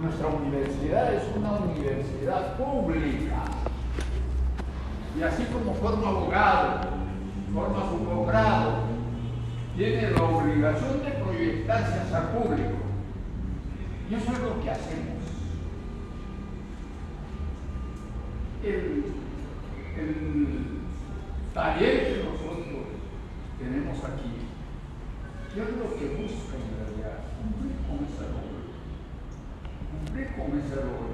Nuestra universidad es una universidad pública. Y así como forma abogado, forma su posgrado, tiene la obligación de proyectarse hacia el público. Y eso es lo que hacemos. El taller que nosotros tenemos aquí, ¿qué es lo que busca en realidad? Cumplir con ese rol. Cumplir con ese rol.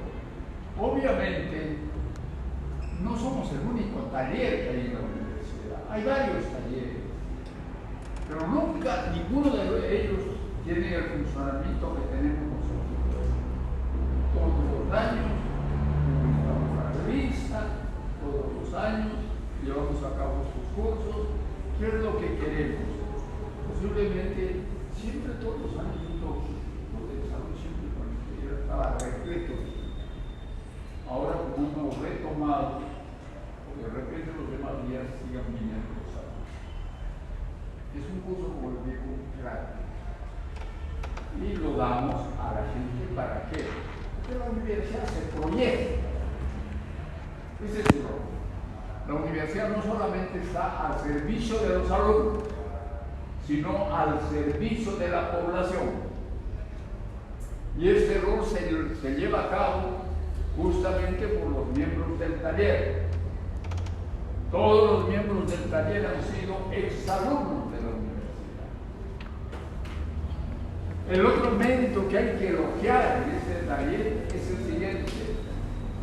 Obviamente, no somos el único taller que hay en la universidad. Hay varios talleres, pero nunca ninguno de ellos tiene el funcionamiento que tenemos nosotros. Todos los años publicamos la revista, todos los años llevamos a cabo sus cursos. ¿Qué es lo que queremos? Posiblemente siempre todos los años los de salud siempre cuando yo estaba repleto. Ahora como hemos retomado, de repente los demás días sigan viniendo los sábados. Es un curso, como les digo, gratis. Y lo damos a la gente para qué? Porque la universidad se proyecta. Ese es el rol. La universidad no solamente está al servicio de los alumnos, sino al servicio de la población. Y este rol se lleva a cabo justamente por los miembros del taller. Todos los miembros del taller han sido exalumnos de la universidad. El otro mérito que hay que elogiar en este taller es el siguiente.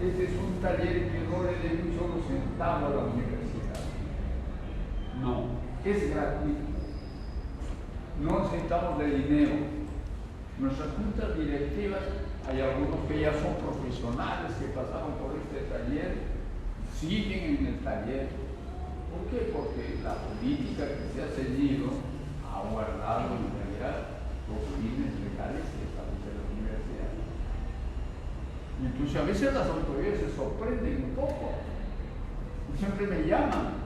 Este es un taller que no le dé un solo centavo a la universidad. No, es gratuito. No necesitamos de dinero. Nuestras juntas directivas, hay algunos que ya son profesionales que pasaron por este taller, siguen en el taller. ¿Por qué? Porque la política que se ha seguido ha guardado en realidad los fines legales que establece la universidad. Y entonces a veces las autoridades se sorprenden un poco. Y siempre me llaman.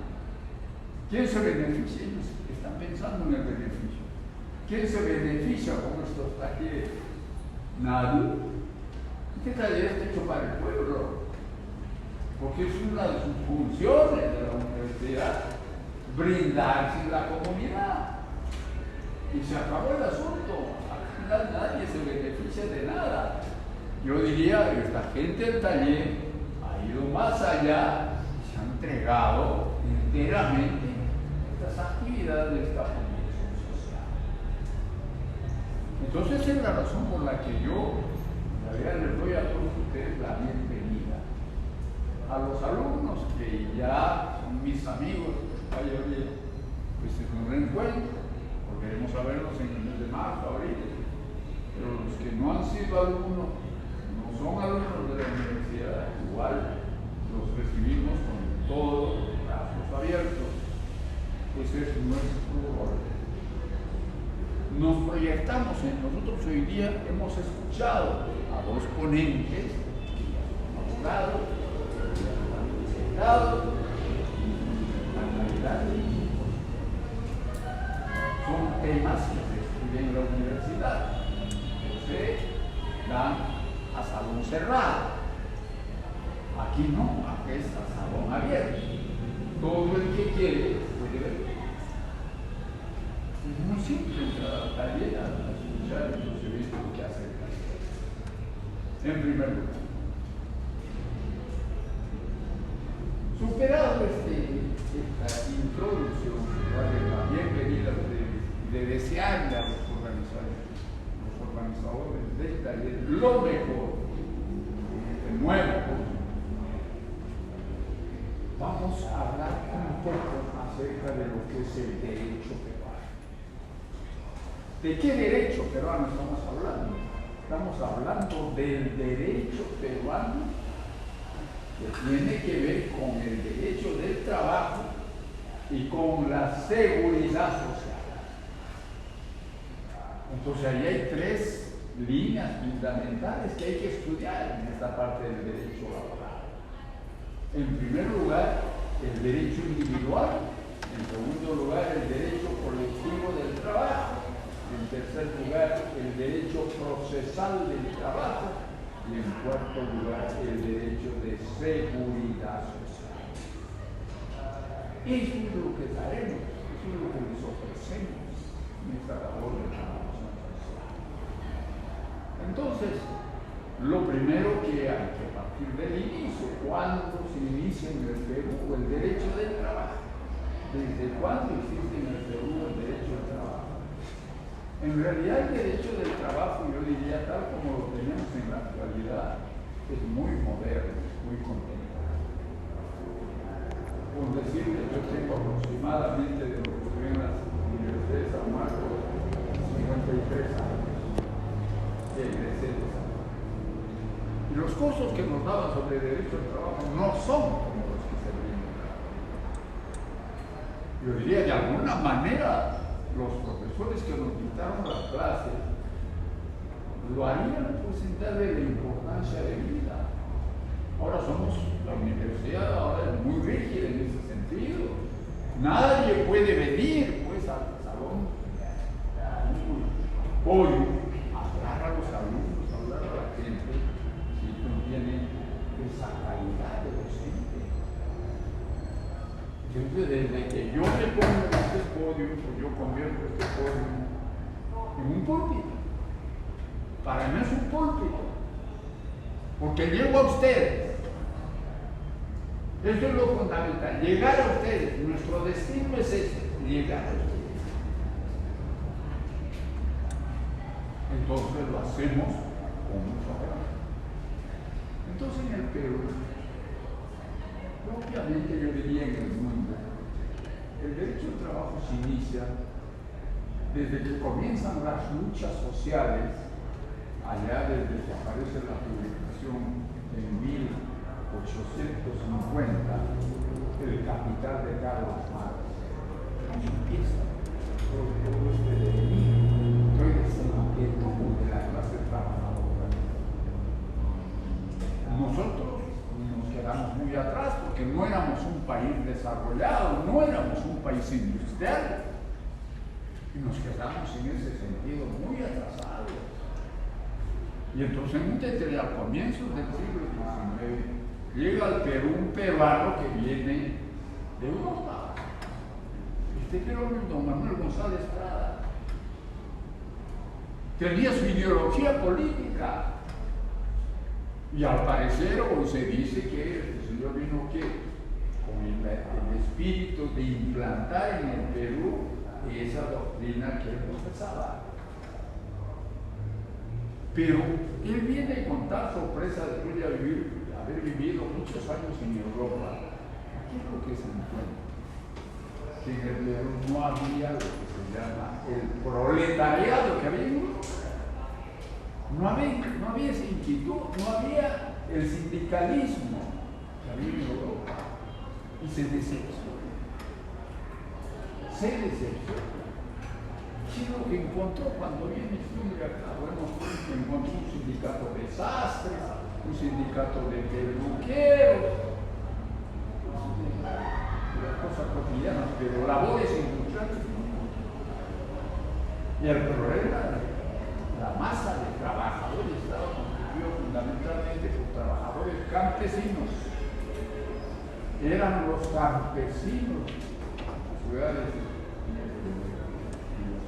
¿Quién se beneficia? Ellos están pensando en el beneficio. ¿Quién se beneficia con estos talleres? Nadie. Este taller está hecho para el pueblo, porque es una de sus funciones de la universidad, brindarse a la comunidad. Y se acabó el asunto. Al final nadie se beneficia de nada. Yo diría que esta gente del taller ha ido más allá y se ha entregado enteramente a estas actividades de esta función social. Entonces esa es la razón por la que yo en realidad les doy a todos ustedes la bienvenida. A los alumnos que ya son mis amigos, pues es un reencuentro, volveremos a verlos en el mes de marzo, abril, pero los que no han sido alumnos, no son alumnos de la universidad, igual los recibimos con todos los brazos abiertos. Ese es nuestro rol. Nos proyectamos en nosotros hoy día, hemos escuchado a dos ponentes que ya son abogados, que ya han visitado la calidad de hijos. Son temas que se estudian en la universidad, pero se dan a salón cerrado. Aquí no, aquí es a salón abierto. Todo el que quiere puede ver. Es muy simple entrar al taller a escuchar los servicios que hace el taller. En primer lugar, superado esta introducción, darle la bienvenida a ustedes y de desearle a los organizadores del taller lo mejor en este nuevo curso, vamos a hablar un poco acerca de lo que es el derecho peruano. ¿De qué derecho peruano estamos hablando? Estamos hablando del derecho peruano que tiene que ver con el derecho del trabajo y con la seguridad social. Entonces ahí hay tres líneas fundamentales que hay que estudiar en esta parte del derecho laboral. En primer lugar, el derecho individual. En segundo lugar, el derecho colectivo del trabajo. En tercer lugar, el derecho procesal del trabajo. Y en cuarto lugar, el derecho de seguridad social. Eso es lo que daremos, eso es lo que les ofrecemos en esta labor de transformación social. Entonces, lo primero que hay que partir del inicio, ¿cuándo se inicia en el Perú el derecho del trabajo? ¿Desde cuándo existe en el Perú el derecho del trabajo? En realidad el derecho del trabajo, yo diría, tal como lo tenemos en la actualidad, es muy moderno, muy contemporáneo. Por decirles, yo tengo aproximadamente de lo que estoy en las universidades de San Marcos 53 años y egresé de San Marcos. Y los cursos que nos daban sobre el derecho al trabajo no son como los que se brindan. Yo diría, de alguna manera, los profesores que nos dictaron las clases lo harían por darle la importancia de vida. Ahora la universidad ahora es muy rígida en ese sentido. Nadie puede venir pues al salón hoy a hablar a los alumnos, a hablar a la gente, si no tiene esa calidad de docente. Entonces, desde que yo me pongo en este podio, pues yo convierto este podio en un púlpito. Para mí es un púlpito, porque llego a ustedes. Esto es lo fundamental, llegar a ustedes. Nuestro destino es ese, llegar a ustedes. Entonces lo hacemos con mucho amor. Entonces en el Perú, propiamente yo diría en el mundo, el derecho al trabajo se inicia desde que comienzan las luchas sociales, allá desde que aparece la publicación en 1850, el Capital de Carlos Marx. Ahí empieza todo este delirio, todo este inquietud de la clase trabajadora. Nosotros nos quedamos muy atrás porque no éramos un país desarrollado, no éramos un país industrial. Y nos quedamos en ese sentido muy atrasados. Y entonces, a comienzos del siglo XIX, llega al Perú un peruano que viene de Europa. Este peruano es don Manuel González Prada. Tenía su ideología política. Y al parecer hoy se dice que el señor vino con el espíritu de implantar en el Perú esa doctrina que él profesaba. Pero él viene con tal sorpresa después de haber vivido muchos años en Europa. ¿Qué es lo que se encuentra? Que en el Perú no había lo que se llama el proletariado que había en Europa. No había esa inquietud, no había el sindicalismo que había en Europa. Y se decepcionó. ¿Qué es lo que encontró cuando viene acá? Bueno, encontró un sindicato de sastres, un sindicato de peluqueros, las cosas cotidianas, pero labores industriales no. Y el problema, la masa de trabajadores estaba constituida fundamentalmente por trabajadores campesinos. Eran los campesinos, las ciudades,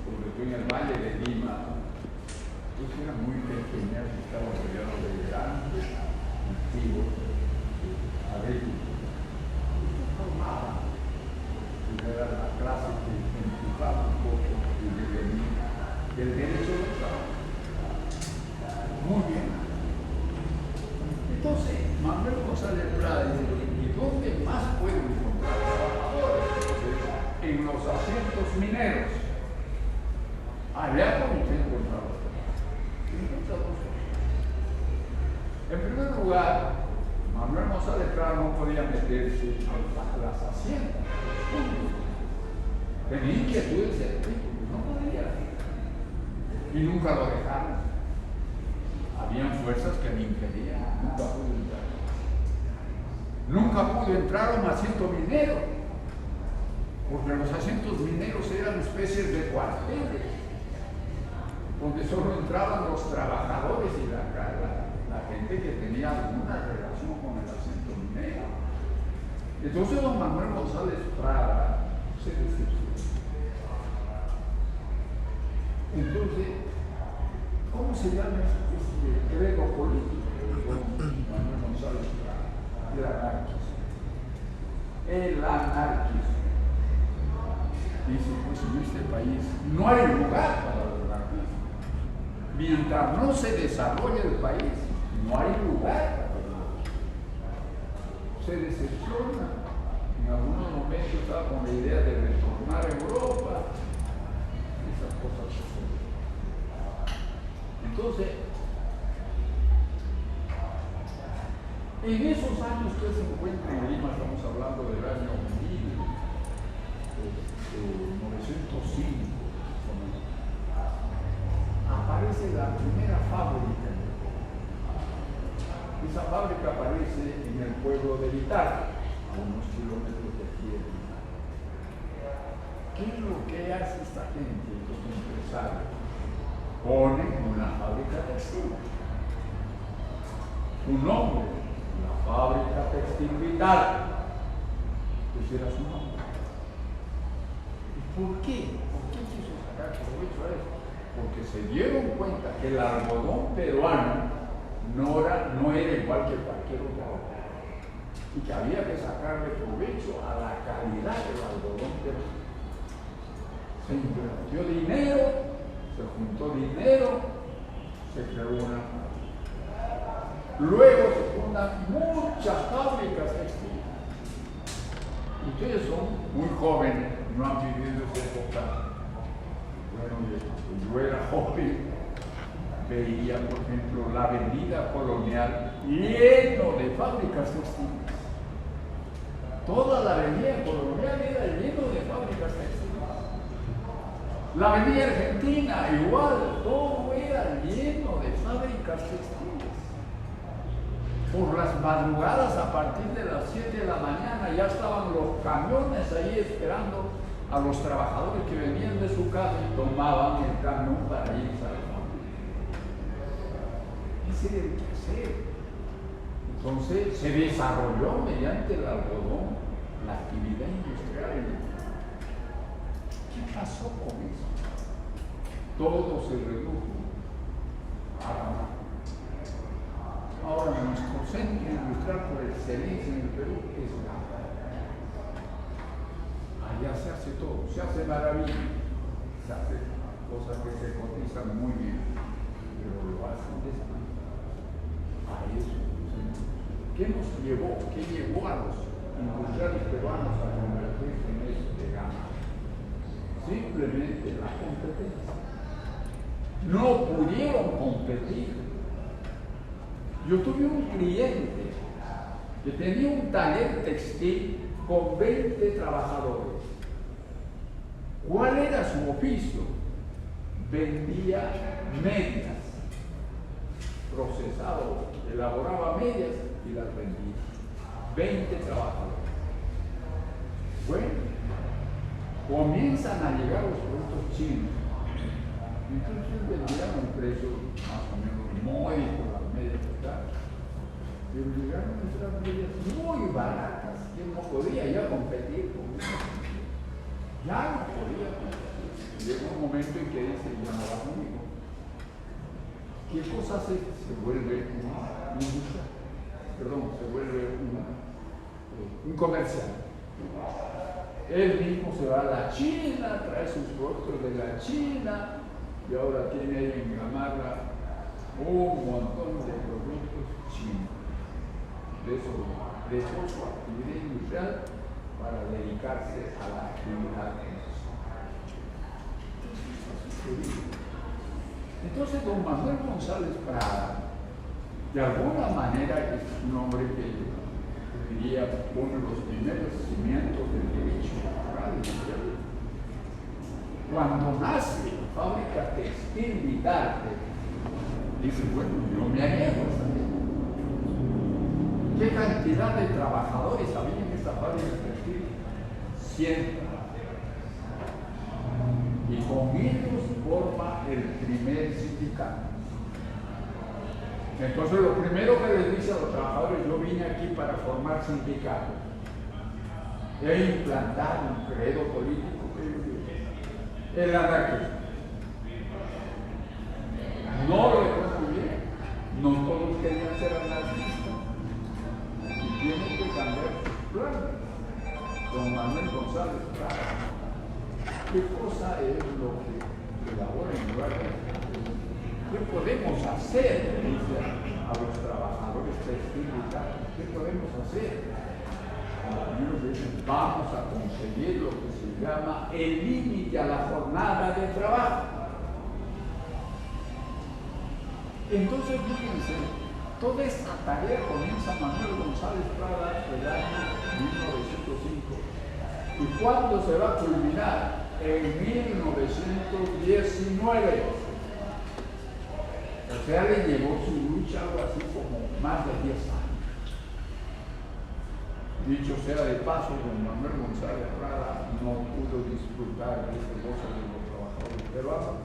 sobre todo en el Valle de Lima, pues eran muy pequeñas y estaban rodeados de grandes cultivos agrícolas. Esto formaba, era la clase que empujaba un poco el devenir del derecho del trabajo. Muy bien. Entonces, Manuel González Prada dice, ¿y dónde más puedo encontrar trabajadores? En los asientos mineros. Allá como usted encontraba. En primer lugar, Manuel González Prada no podía meterse a las haciendas. Tenía inquietudes de rico, no podía. Y nunca lo dejaron. Habían fuerzas que le impedían, nunca pudo entrar. Nunca pudo entrar a un asiento minero, porque los asientos mineros eran especies de cuarteles, donde solo entraban los trabajadores y la gente noté que tenía alguna relación con el acento minero. Entonces don Manuel González Prada se decepcionó. Entonces, ¿cómo se llama este credo político de don Manuel González Prada? El anarquismo. El anarquismo. Dice, pues en este país no hay lugar para el anarquismo. Mientras no se desarrolle el país, no hay lugar para el anarquismo. Se decepciona. En algunos momentos estaba con la idea de retornar a Europa. Esas cosas suceden. Entonces, en esos años que se encuentra en Lima, estamos hablando del año 1905, aparece la primera fábrica. Esa fábrica aparece en el pueblo de Vitara, a unos kilómetros de aquí de Lima. ¿Qué es lo que hace esta gente, los empresarios? Ponen una fábrica textil. Su nombre, la fábrica textil Vitara. Ese era su nombre. ¿Y por qué? ¿Por qué quiso sacar provecho a eso? Porque se dieron cuenta que el algodón peruano no era igual que cualquier otro, y que había que sacarle provecho a la calidad del algodón peruano. Se invirtió dinero, se juntó dinero, se creó una fábrica. Luego se fundan muchas fábricas textiles. Ustedes son muy jóvenes, no han vivido esa época. Bueno, yo era joven, veía, por ejemplo, la avenida Colonial lleno de fábricas textiles. Toda la avenida Colonial era lleno de fábricas textiles. La avenida Argentina igual, todo era lleno de fábricas textiles. Por las madrugadas, a partir de las 7 de la mañana, ya estaban los camiones ahí esperando a los trabajadores que venían de su casa y tomaban el camión para irse a la fábrica. Ese era el quehacer. Entonces se desarrolló mediante el algodón la actividad industrial. ¿Qué pasó con eso? Todo se redujo a la mano. Ahora nuestro centro industrial por excelencia en el Perú es la allá se hace todo, se hace maravilla, se hace cosas que se cotizan muy bien, pero lo hacen despacio. A eso, ¿qué nos llevó? ¿Qué llevó a los industriales peruanos a convertirse en eso de gama? Simplemente la competencia. No pudieron competir. Yo tuve un cliente que tenía un taller textil con 20 trabajadores. ¿Cuál era su oficio? Vendía medias, procesado, elaboraba medias y las vendía. 20 trabajadores. Bueno, comienzan a llegar los productos chinos. Entonces vendían a un precio más o menos módico las medias, ¿verdad? Pero llegaron nuestras medias muy baratas, que no podía ya competir con eso. Ya no podía competir. Llega un momento en que dice, ya no va conmigo. ¿Qué cosa hace? Se vuelve se vuelve un comercial. Él mismo se va a la China, trae sus productos de la China y ahora tiene ahí en Gamarra un montón de productos chinos. Dejó su actividad industrial para dedicarse a la actividad industrial. Entonces, don Manuel González Prada, de alguna manera, es un hombre que diría pone los primeros cimientos del derecho laboral en el Perú. Cuando nace la fábrica textil Vitara, dice, bueno, yo me arriesgo a esta ley. ¿Qué cantidad de trabajadores había en esta fábrica textil? 100. Y con ellos forma el primer sindicato. Entonces lo primero que les dice a los trabajadores, yo vine aquí para formar sindicatos e implantar un credo político que el anarquismo. No le fue muy bien, no todos querían ser anarquistas y tienen que cambiar sus planes. Don Manuel González Prada, ¿qué cosa es lo que elabora en lugar de qué podemos hacer? Dice a los trabajadores textiles, ¿qué podemos hacer? Algunos dicen, vamos a conseguir lo que se llama el límite a la jornada de trabajo. Entonces, fíjense, toda esta tarea comienza Manuel González Prada el año 1905. ¿Y cuándo se va a culminar? En 1919. O sea, le llevó su lucha algo así como más de 10 años. Dicho sea de paso, don Manuel González Prada no pudo disfrutar de ese gozo de los trabajadores peruanos.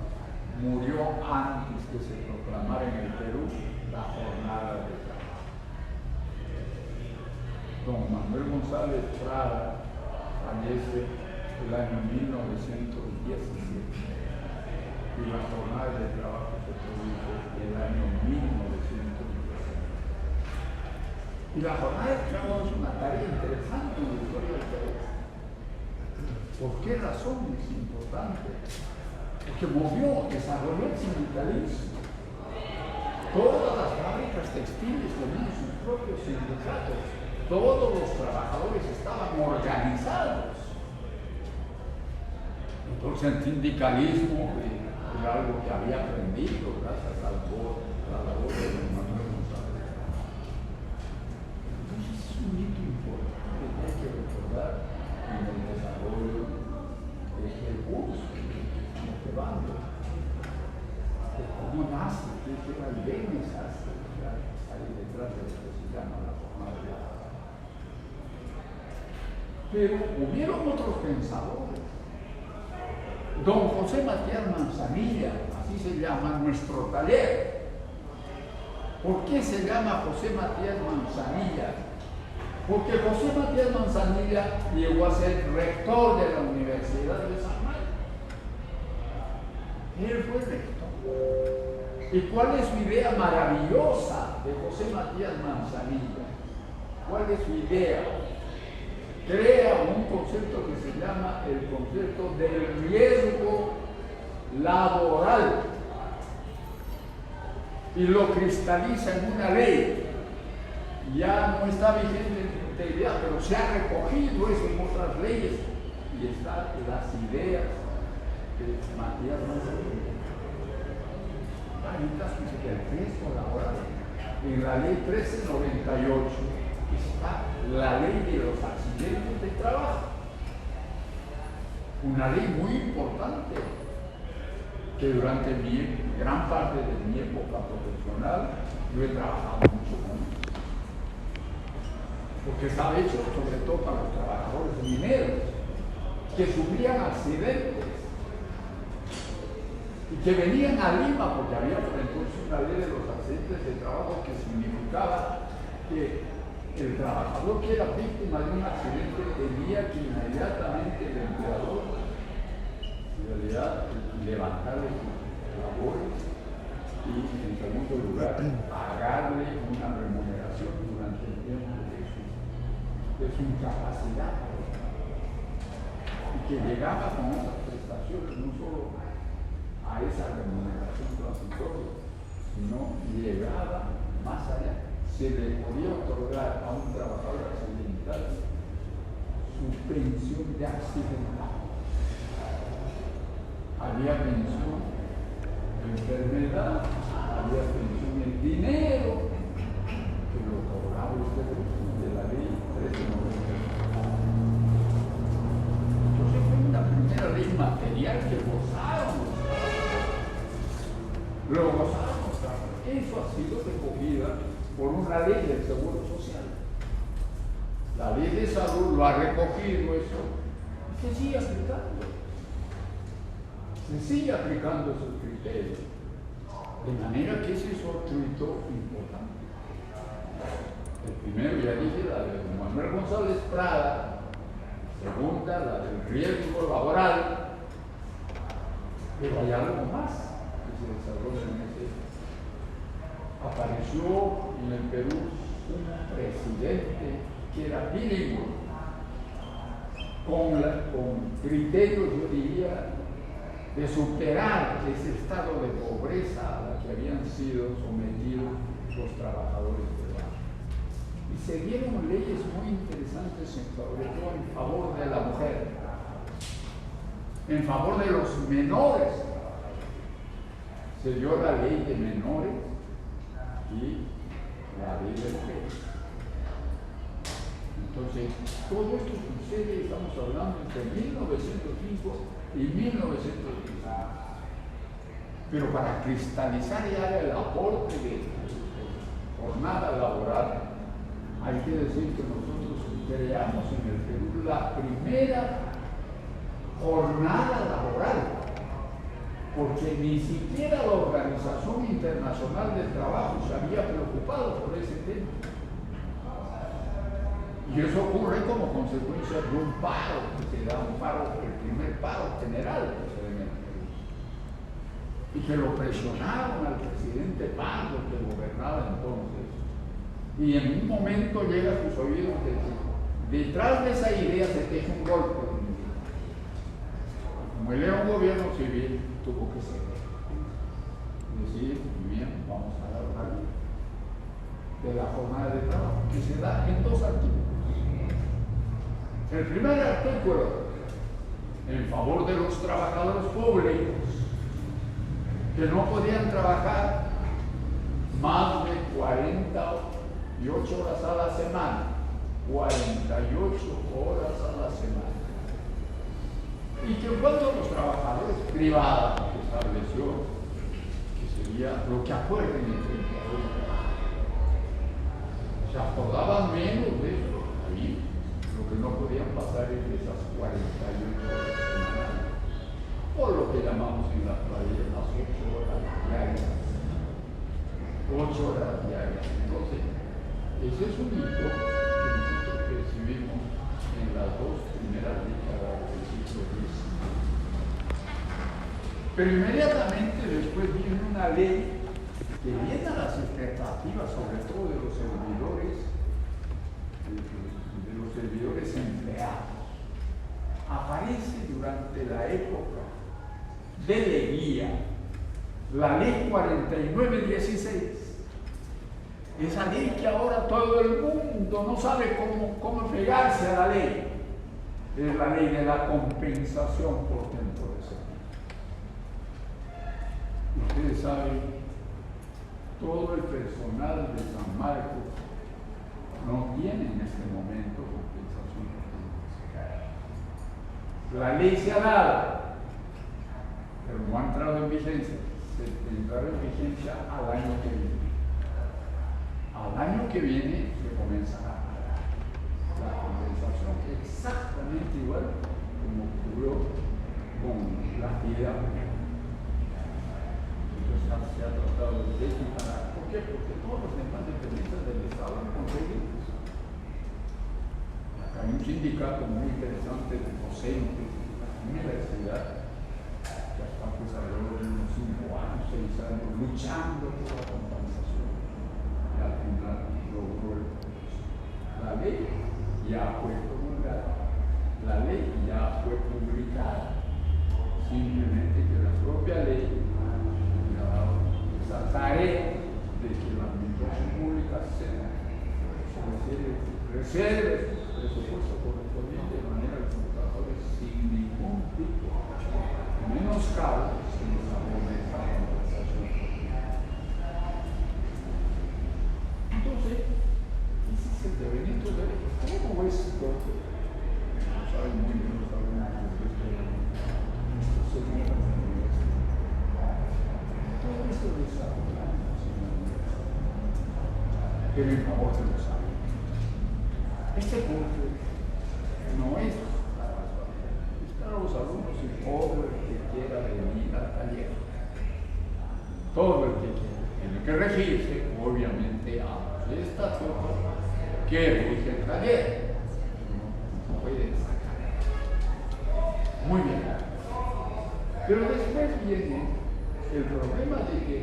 Murió antes que se proclamara en el Perú la jornada de trabajo. Don Manuel González Prada fallece el año 1917 y la jornada de trabajo se produjo el año 1917. Y la jornada de trabajo es una tarea interesante en la historia del Perú. ¿Por qué razón es importante? Porque desarrolló el sindicalismo. Todas las fábricas textiles tenían sus propios sindicatos. Todos los trabajadores estaban organizados. Entonces el sindicalismo era algo que había aprendido gracias a la labor de don Manuel González. Entonces es un hito importante que hay que recordar en el desarrollo del curso que estamos llevando. ¿Cómo nace? ¿Qué vaivenes hace? Ahí detrás de lo que se llama la jornada de trabajo. Pero hubieron otros pensadores. Don José Matías Manzanilla, así se llama nuestro taller. ¿Por qué se llama José Matías Manzanilla? Porque José Matías Manzanilla llegó a ser rector de la Universidad de San Marcos. Él fue rector. ¿Y cuál es su idea maravillosa de José Matías Manzanilla? ¿Cuál es su idea? Crea un concepto que se llama el concepto del riesgo laboral y lo cristaliza en una ley. Ya no está vigente en su integridad, pero se ha recogido eso en otras leyes y están las ideas de Matías Manzanilla. Hay un caso que el riesgo laboral en la ley 1398 está la ley de los accidentes de trabajo, una ley muy importante que durante gran parte de mi época profesional yo he trabajado mucho con ella, porque estaba hecho sobre todo para los trabajadores mineros que sufrían accidentes y que venían a Lima porque había por entonces una ley de los accidentes de trabajo que significaba que el trabajador que era víctima de un accidente tenía que inmediatamente el empleador en realidad levantarle sus labores y en segundo lugar pagarle una remuneración durante el tiempo de su incapacidad y que llegaba con esas prestaciones no solo a esa remuneración transitoria sino llegaba más allá. Se le podía otorgar a un trabajador accidental su pensión de accidentado. Había pensión de enfermedad, había pensión en dinero, que lo otorgaba usted de la ley 1390. Entonces fue una primera ley material que gozábamos. Lo gozábamos. Eso ha sido recogida por una ley del Seguro Social. La ley de salud lo ha recogido eso y se sigue aplicando. Se sigue aplicando esos criterios. De manera que ese es otro hito importante. El primero, ya dije, la de Manuel González Prada. Segunda, la del riesgo laboral. Pero hay algo más que se desarrolla en ese. Apareció en el Perú un presidente que era bilingüe, con criterios, yo diría, de superar ese estado de pobreza a la que habían sido sometidos los trabajadores del banco. Y se dieron leyes muy interesantes, sobre todo en favor de la mujer, en favor de los menores. Se dio la ley de menores y la ley del peso. Entonces, todo esto sucede, estamos hablando entre 1905 y 1910. Pero para cristalizar ya el aporte de jornada laboral, hay que decir que nosotros creamos en el Perú la primera jornada laboral, porque ni siquiera la Organización Internacional del Trabajo se había preocupado por ese tema. Y eso ocurre como consecuencia de un paro, que se da un paro, el primer paro general que se da en el Perú. Y que lo presionaron al presidente Pardo, que gobernaba entonces. Y en un momento llega a sus oídos que detrás de esa idea se teje un golpe. Como él era un gobierno civil, tuvo que ceder. Decir, bien, vamos a dar una ley de la jornada de trabajo, que se da en dos artículos. El primer artículo, en favor de los trabajadores públicos, que no podían trabajar más de 48 horas a la semana, 48 horas a la semana. Y que cuando los trabajadores privados, que estableció que sería lo que acuerden entre empleadores y trabajadores, se acordaban menos de eso, ahí lo que no podían pasar es de esas 48 horas semanales, o lo que llamamos en la actualidad las 8 horas diarias. 8 horas diarias. Entonces, ese es un hito que nosotros percibimos en las dos primeras décadas del siglo XIX. Pero inmediatamente después viene una ley que viene a las expectativas, sobre todo de los servidores empleados. Aparece durante la época de Leguía la ley 4916. Esa ley que ahora todo el mundo no sabe cómo pegarse a la ley. Es la ley de la compensación por tiempo de servicio. Ustedes saben, todo el personal de San Marcos no tiene en este momento compensación por tiempo de servicio. La ley se ha dado, pero no ha entrado en vigencia. Se entrará en vigencia al año que viene. Al año que viene se comenzará la compensación exactamente igual como ocurrió con la actividad. Entonces se ha tratado de equiparar. ¿Por qué? Porque todos los demás dependientes del Estado han conseguido. Acá hay un sindicato muy interesante de docentes de la universidad que hasta pues alrededor de unos 5 años, 6 años luchando por la compensación. Y al final logró el proceso. La ley ya fue promulgada, la ley ya fue publicada, simplemente que la propia ley ha dado esa tarea de que la administración pública se reserve el presupuesto correspondiente de manera que los trabajadores sin ningún tipo de menoscabo se les abone esa compensación. Entonces, ese es el devenir de cómo es todo. No saben muy bien los alumnos de todo esto desarrollamos en la universidad, pero en favor de los alumnos. Este curso no es para los alumnos y pobre que quiera venir al taller. todo el que tiene que regirse, obviamente, a los estatutos que rige el taller. No puede sacar. Muy bien. Pero después viene el problema de que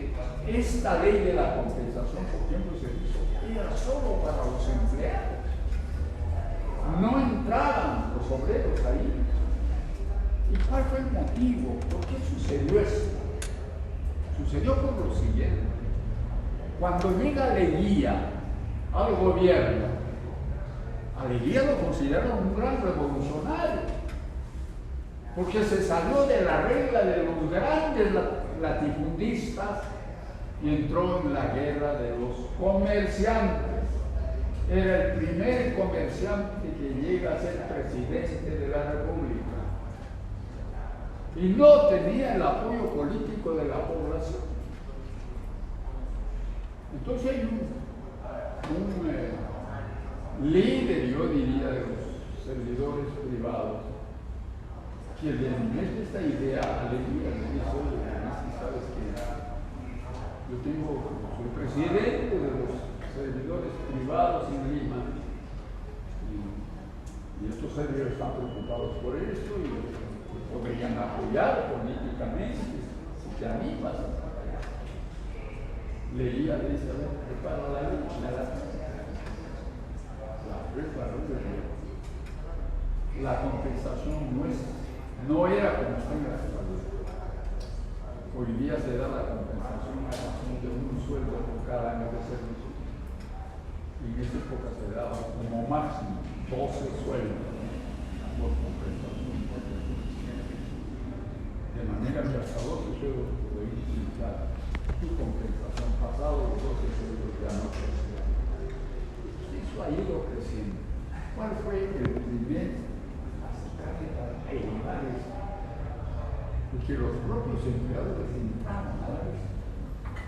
esta ley de la compensación por tiempo de servicio era solo para los empleados. No entraban los obreros ahí. ¿Y cuál fue el motivo? ¿Por qué sucedió esto? Sucedió por lo siguiente. Cuando llega Leguía al gobierno, a Leguía lo consideraron un gran revolucionario, porque se salió de la regla de los grandes latifundistas y entró en la guerra de los comerciantes. Era el primer comerciante que llega a ser presidente de la República. Y no tenía el apoyo político de la población. Entonces hay un líder, yo diría, de los servidores privados, que le mete esta idea a Leguía, le dice: oye, ¿sabes qué? Yo soy presidente de los servidores privados en Lima, y estos servidores están preocupados por esto y podrían apoyar políticamente si te animas. Leguía le dice: a ver, prepara la ley, la compensación no era como está en la actualidad. Hoy día se da la compensación a razón de un sueldo por cada año de servicio. En esa época se daba como máximo 12 sueldos por compensación. De manera que hasta 12 sueldos podéis utilizar tu compensación pasado, los 12 sueldos ya no crecían. Eso ha ido creciendo. ¿Cuál fue el primer acercarse para elevar eso? Porque los propios empleadores entraron a eso.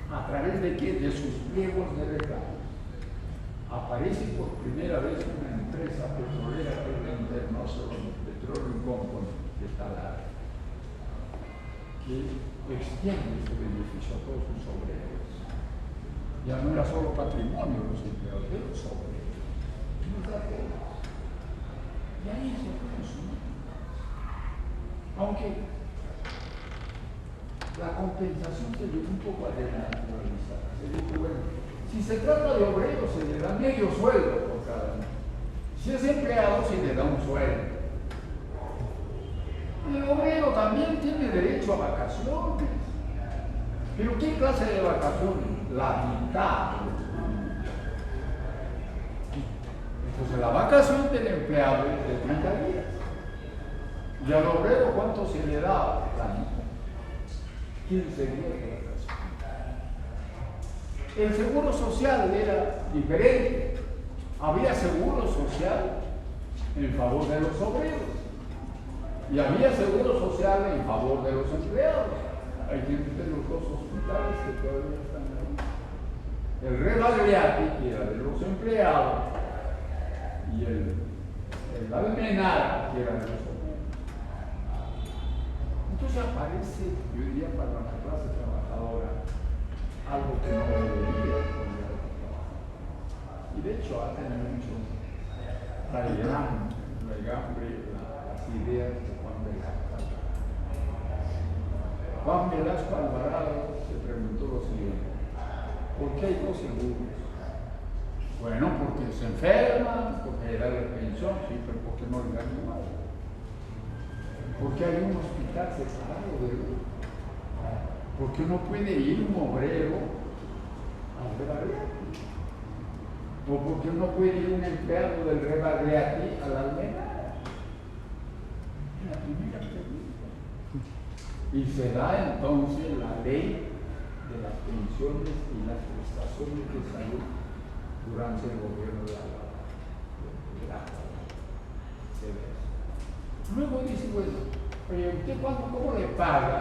¿A través de qué? De sus pliegos de reclamos. Aparece por primera vez una empresa petrolera que es la International Petroleum Company de Talara, que extiende su beneficio a todos sus obreros. Ya no era solo patrimonio de los empleados, de los obreros. Nos da todos. Y ahí se consume. Aunque la compensación se dio un poco a desnaturalizar. Se dijo: bueno, si se trata de obreros, se le da medio sueldo por cada uno. Si es empleado, se le da un sueldo. El obrero también tiene derecho a vacaciones. ¿Pero qué clase de vacaciones? La mitad. Entonces la vacación del empleado es de 30 días. ¿Y al obrero cuánto se le da? La mitad. 15 días de vacación. El seguro social era diferente. Había seguro social en favor de los obreros. Y había seguro social en favor de los empleados. Hay gente de los dos hospitales que todavía están ahí. El Rebagliati, que era de los empleados, y el Almenar, que era de los obreros. Entonces aparece, yo diría, para la clase trabajadora, algo que no debería poner a trabajar. Y de hecho ha tenido mucho raigambre las ideas de Juan Velasco. Juan Velasco Alvarado se preguntó lo siguiente: ¿por qué hay dos seguros? Bueno, porque se enferman, porque le dan la pensión, sí, pero porque no le dan nada. Porque hay un hospital separado de él. Porque no puede ir un obrero al Rebagliati. O porque no puede ir un empleado del Rebagliati a la Almenar. La primera pregunta. Y se da entonces la ley de las pensiones y las prestaciones de salud durante el gobierno de la Luego dice: bueno, ¿usted cómo le paga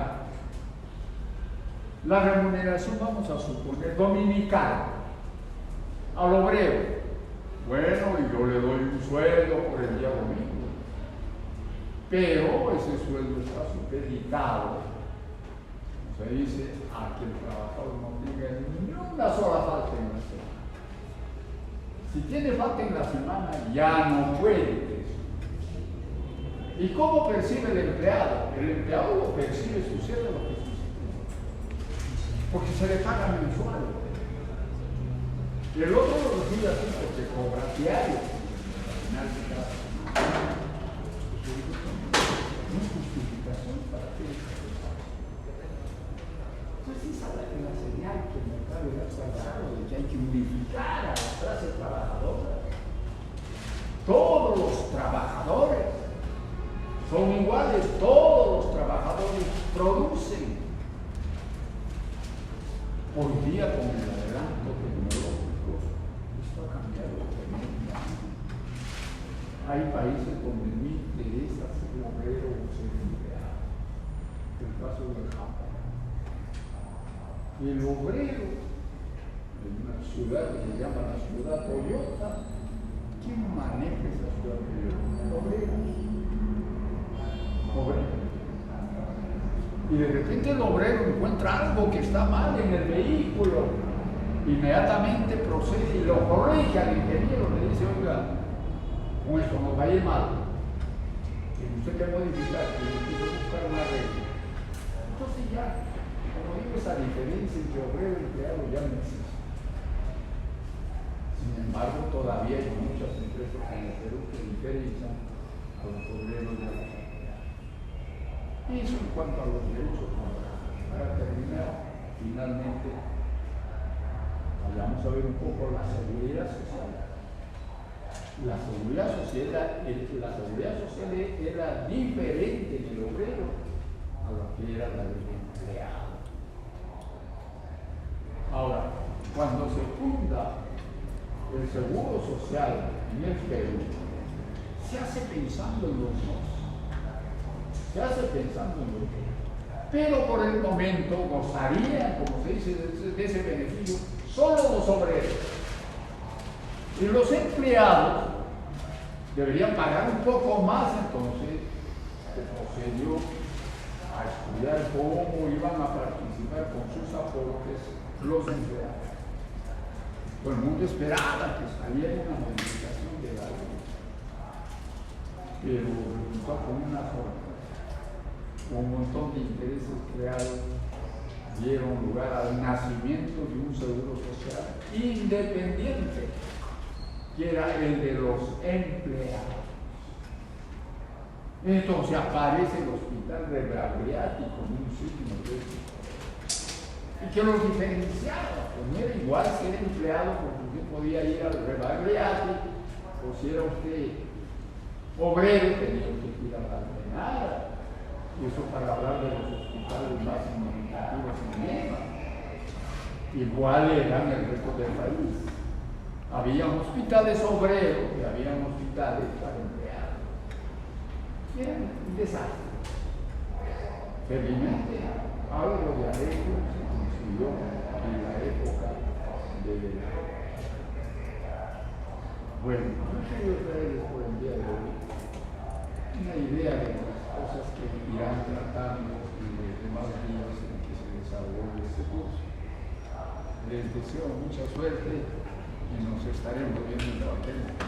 la remuneración, vamos a suponer, dominical al obrero? Bueno, y yo le doy un sueldo por el día domingo, pero ese sueldo está supeditado se dice, a que el trabajador no tenga ni una sola falta en la semana. Si tiene falta en la semana, ya no puede eso. ¿Y cómo percibe el empleado? El empleado lo percibe, sucede lo que sucede. Porque se le paga mensual. Y el otro lo recibe así porque cobra diario. Al final de cada semana. No hay justificación para que entonces esa es la señal que el mercado ha dado de que hay que unificar a la clase trabajadora. Todos los trabajadores son iguales, todos los trabajadores producen. Hoy día con el adelanto tecnológico, esto ha cambiado tremendamente. Hay países donde no interesa ser obrero o ser empleado. El caso de Japón. Y el obrero, en una ciudad que se llama la ciudad Toyota, ¿quién maneja esa ciudad Toyota? Obreros. Y de repente el obrero encuentra algo que está mal en el vehículo, inmediatamente procede y lo corrige al ingeniero, le dice, oiga, con esto nos va a ir mal, tiene usted que modificar, tiene que buscar una regla. Entonces ya, como digo, esa diferencia entre obrero y empleado ya no existe. Sin embargo, todavía hay muchas empresas en el Perú que diferencian a los obreros de los empleados. Y eso en cuanto a los derechos laborales. Para terminar, finalmente, vayamos a ver un poco la seguridad social. La seguridad social era diferente en el obrero a lo que era la del empleado. Ahora, cuando se funda el seguro social en el Perú, se hace pensando en los dos. Se hace pensando en los dos. Pero por el momento gozarían, como se dice, de ese beneficio solo los obreros. Y los empleados deberían pagar un poco más, entonces se procedió a estudiar cómo iban a participar con sus aportes los empleados. Todo el mundo esperaba que saliera una modificación de la ley, pero resultó con una sorpresa. Un montón de intereses creados dieron lugar al nacimiento de un seguro social independiente, que era el de los empleados. Entonces aparece el hospital de Bravriati con un signo de eso. Y que los diferenciaba, pues no era igual ser empleado porque usted podía ir al Bravriati, o si era usted obrero tenía usted que ir a la Renara. Y eso para hablar de los hospitales más significativos en Lima. Igual eran el resto del país. Había hospitales obreros y había hospitales para empleados. Era un desastre. Felizmente, algo de arreglo se consiguió en la época de... Bueno, yo quiero traerles por el día de hoy una idea de las cosas que irán tratando en los demás días en que se desarrolle este curso. Les deseo mucha suerte y nos estaremos viendo en cualquier momento.